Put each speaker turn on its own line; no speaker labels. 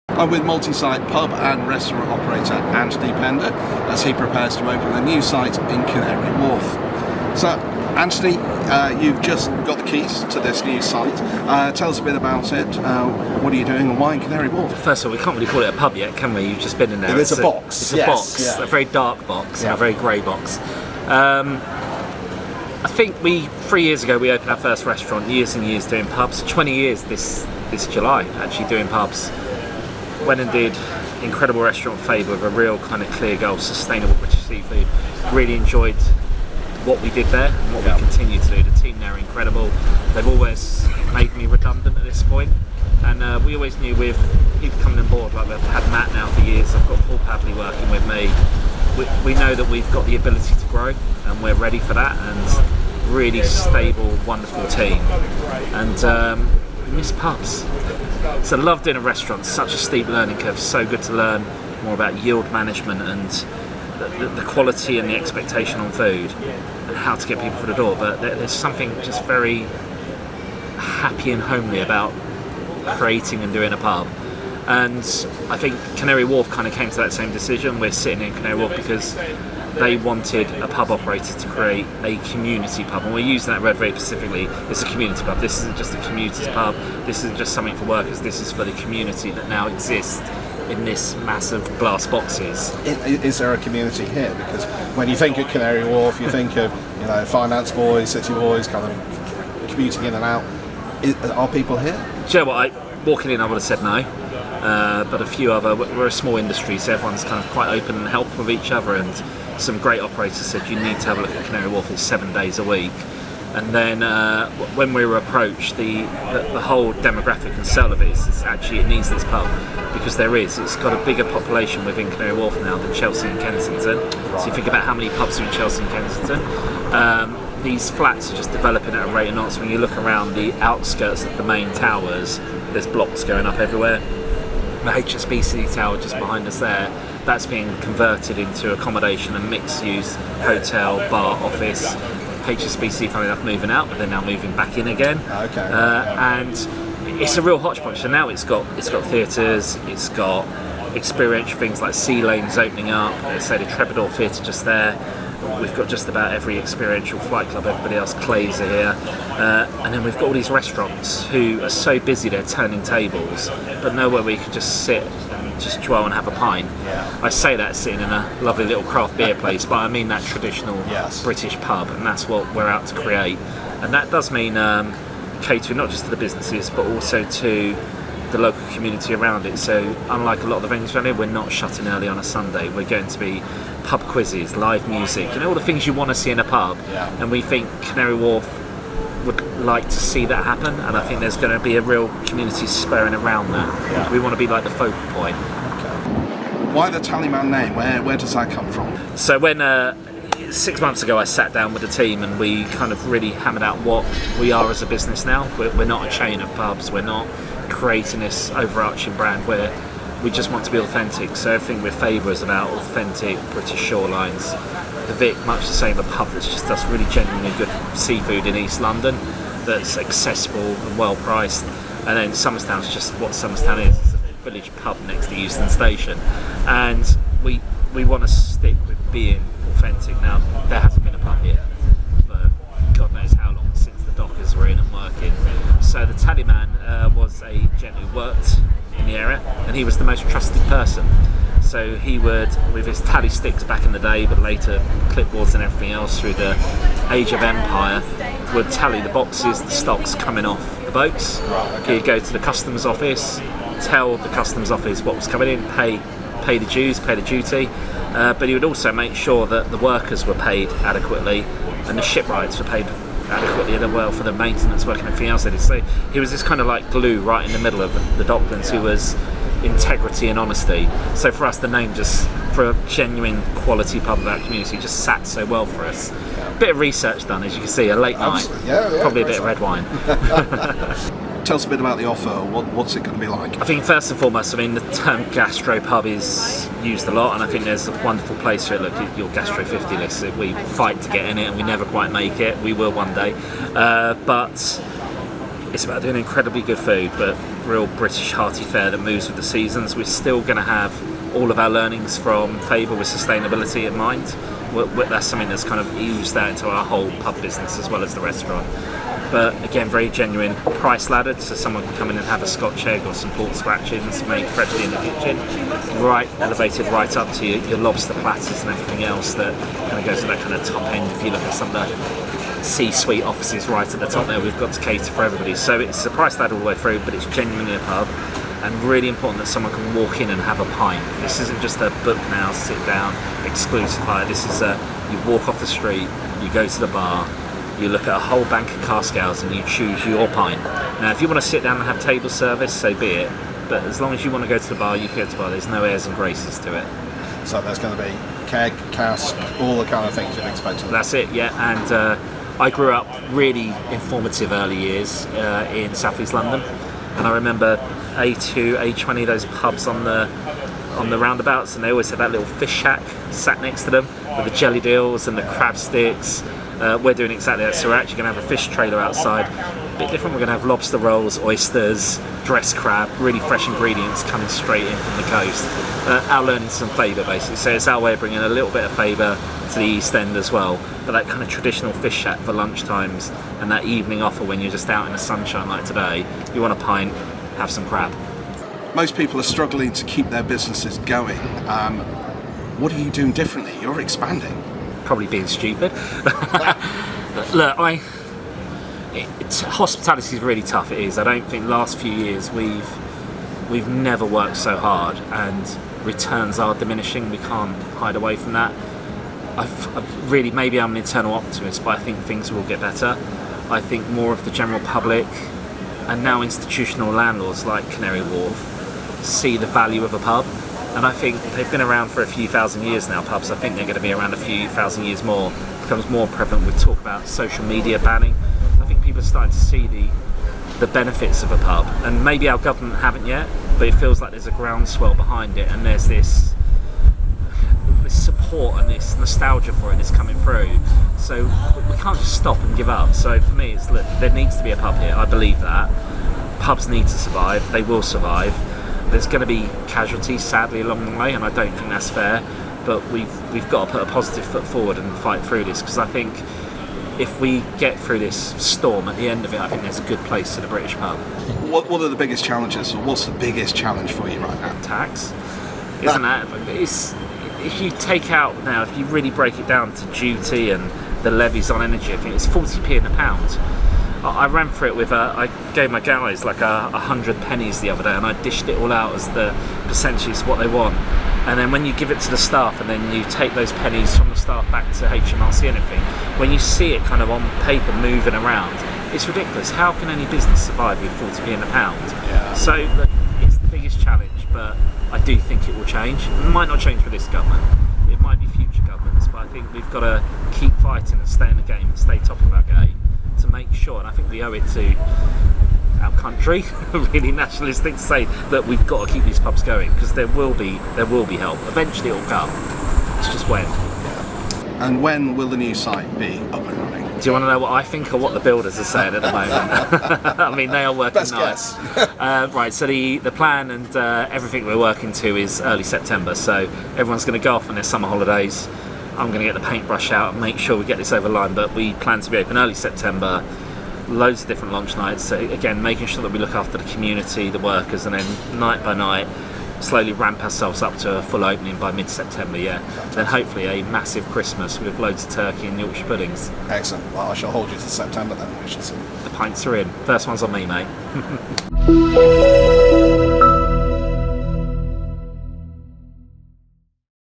I'm with multi-site pub and restaurant operator Anthony Pender as he prepares to open a new site in Canary Wharf. So, Anthony, you've just got the keys to this new site. Tell us a bit about it. What are you doing and why in Canary Wharf?
First of all, we can't really call it a pub yet, can we? You've just been in there.
It's a box.
It's a box, yeah. A very dark box, and a very grey box. I think 3 years ago, we opened our first restaurant, years and years doing pubs. 20 years this July, actually doing pubs. Went and did incredible restaurant favour with a real kind of clear goal, sustainable British seafood. Really enjoyed what we did there and what we continue to do. The team there are incredible. They've always made me redundant at this point. And we always knew with people coming on board, like we've had Matt now for years, I've got Paul Pavley working with me. We know that we've got the ability to grow and we're ready for that, and really stable, wonderful team. And we miss pubs. So I love doing a restaurant, such a steep learning curve, so good to learn more about yield management and the quality and the expectation on food and how to get people through the door. But there's something just very happy and homely about creating and doing a pub. And I think Canary Wharf kind of came to that same decision. We're sitting in Canary Wharf because they wanted a pub operator to create a community pub, and we're using that word very specifically. It's a community pub. This isn't just a commuter's pub. This isn't just something for workers. This is for the community that now exists in this massive glass boxes.
Is there a community here? Because when you think of Canary Wharf, you think of finance boys, city boys, kind of commuting in and out. Are people here?
Do you know what? Walking in, I would have said no. But a few other, we're a small industry, so everyone's kind of quite open and helpful with each other, and some great operators said you need to have a look at Canary Wharf. It's 7 days a week. And then when we were approached, the whole demographic and sell of it is actually it needs this pub, because it's got a bigger population within Canary Wharf now than Chelsea and Kensington. So you think about how many pubs are in Chelsea and Kensington. These flats are just developing at a rate of knots. When you look around the outskirts of the main towers, there's blocks going up everywhere. The HSBC tower just behind us there, that's being converted into accommodation and mixed use, hotel, bar, office. HSBC, funny enough, moving out, but they're now moving back in again.
Okay.
And it's a real hodgepodge. So now it's got theatres, it's got experiential things like Sea Lanes opening up. Say the Trebador Theatre just there. We've got just about every experiential flight club, everybody else, Clays are here. And then we've got all these restaurants who are so busy they're turning tables, but nowhere where you can just sit and just dwell and have a pint.
Yeah.
I say that sitting in a lovely little craft beer place, but I mean that traditional British pub, and that's what we're out to create. And that does mean catering not just to the businesses, but also to the local community around it. So unlike a lot of the venues around here, we're not shutting early on a Sunday. We're going to be pub quizzes, live music, all the things you want to see in a pub. And we think Canary Wharf would like to see that happen, and I think there's going to be a real community spurring around that. We want to be like the focal point.
Why the Tallyman name? Where does that come from?
So when 6 months ago I sat down with the team and we kind of really hammered out what we are as a business now. We're not a chain of pubs, we're not creating this overarching brand where we just want to be authentic. So everything we favour is about authentic British shorelines. The Vic, much the same, a pub that just does really genuinely good seafood in East London that's accessible and well priced. And then Somerstown's just what Somerstown is. It's a village pub next to Euston Station. And we want to stick with being authentic. Now, there hasn't been a pub here for God knows how long, since the Dockers were in and working. So the Tallyman was a gent who worked in the area, and he was the most trusted person. So he would, with his tally sticks back in the day, but later clipboards and everything else through the age of empire, would tally the boxes, the stocks coming off the boats. He'd go to the customs office, tell the customs office what was coming in, pay the dues, pay the duty, but he would also make sure that the workers were paid adequately and the shipwrights were paid adequately as well for the maintenance work and everything else they did. So he was this kind of like glue right in the middle of the Docklands, who was integrity and honesty. So for us, the name, just for a genuine quality pub of our community, just sat so well for us. Bit of research done, as you can see, a late night, probably a bit of red wine.
tell us a bit about the offer. What's it going to be like?
I think first and foremost, I mean, the term gastropub is used a lot, and I think there's a wonderful place for it. Look, your Gastro 50 list, we fight to get in it and we never quite make it. We will one day. But it's about doing incredibly good food, but real British hearty fare that moves with the seasons. We're still going to have all of our learnings from Favour with sustainability in mind. That's something that's kind of oozed out into our whole pub business as well as the restaurant. But again, very genuine, price laddered, so someone can come in and have a Scotch egg or some pork scratchings made freshly in the kitchen, right elevated right up to your lobster platters and everything else that kind of goes to that kind of top end. If you look at some of the C-suite offices right at the top there, we've got to cater for everybody. So it's a price ladder all the way through, but it's genuinely a pub, and really important that someone can walk in and have a pint. This isn't just a book now, sit down, exclusive hire. This is you walk off the street, you go to the bar, you look at a whole bank of cask ales and you choose your pint. Now, if you want to sit down and have table service, so be it. But as long as you want to go to the bar, you can go to the bar. There's no airs and graces to it.
So there's going to be keg, cask, all the kind of things you'd expect.
That's it, yeah. And I grew up really informative early years in South East London, and I remember A2, A20, those pubs on the roundabouts, and they always had that little fish shack sat next to them with the jelly deals and the crab sticks. We're doing exactly that, so we're actually going to have a fish trailer outside. A bit different, we're going to have lobster rolls, oysters, dressed crab, really fresh ingredients coming straight in from the coast. Our learning's some Favour basically, so it's our way of bringing a little bit of Favour to the East End as well, but that kind of traditional fish shack for lunch times and that evening offer when you're just out in the sunshine like today, you want a pint, have some crab.
Most people are struggling to keep their businesses going. What are you doing differently? You're expanding.
Probably being stupid. Look, hospitality is really tough. It is. I don't think last few years we've never worked so hard, and returns are diminishing. We can't hide away from that. I've really, maybe I'm an eternal optimist, but I think things will get better. I think more of the general public and now institutional landlords like Canary Wharf see the value of a pub. And I think they've been around for a few thousand years now, pubs. I think they're going to be around a few thousand years more. It becomes more prevalent. We talk about social media banning. I think people are starting to see the benefits of a pub. And maybe our government haven't yet, but it feels like there's a groundswell behind it, and there's this support and this nostalgia for it that's coming through. So we can't just stop and give up. So for me, it's look, there needs to be a pub here. I believe that. Pubs need to survive. They will survive. There's going to be casualties, sadly, along the way, and I don't think that's fair. But we've got to put a positive foot forward and fight through this, because I think if we get through this storm, at the end of it, I think there's a good place to the British pub.
What are the biggest challenges, or what's the biggest challenge for you right now?
Tax, isn't that? It's, if you take out now, if you really break it down to duty and the levies on energy, I think it's 40p in a pound. I ran through it with I gave my guys like 100 pennies the other day, and I dished it all out as the percentages what they want. And then when you give it to the staff, and then you take those pennies from the staff back to HMRC and everything, when you see it kind of on paper moving around, it's ridiculous. How can any business survive with 40p in a pound?
Yeah.
So look, it's the biggest challenge, but I do think it will change. It might not change for this government. It might be future governments, but I think we've got to keep fighting and stay in the game and stay top of our game to make sure, and I think we owe it to our country, really nationalistic, to say that we've got to keep these pubs going, because there will be help. Eventually it'll come. It's just when.
And when will the new site be up and running?
Do you want to know what I think or what the builders are saying at the moment? I mean, they are working
Best
nice.
guess.
Right, so the plan and everything we're working to is early September, so everyone's going to go off on their summer holidays. I'm going to get the paintbrush out and make sure we get this over the line, but we plan to be open early September, loads of different launch nights, so again, making sure that we look after the community, the workers, and then night by night, slowly ramp ourselves up to a full opening by mid-September, yeah. Then hopefully a massive Christmas with loads of turkey and Yorkshire puddings.
Excellent. Well, I shall hold you to September then, we shall see.
The pints are in. First one's on me, mate.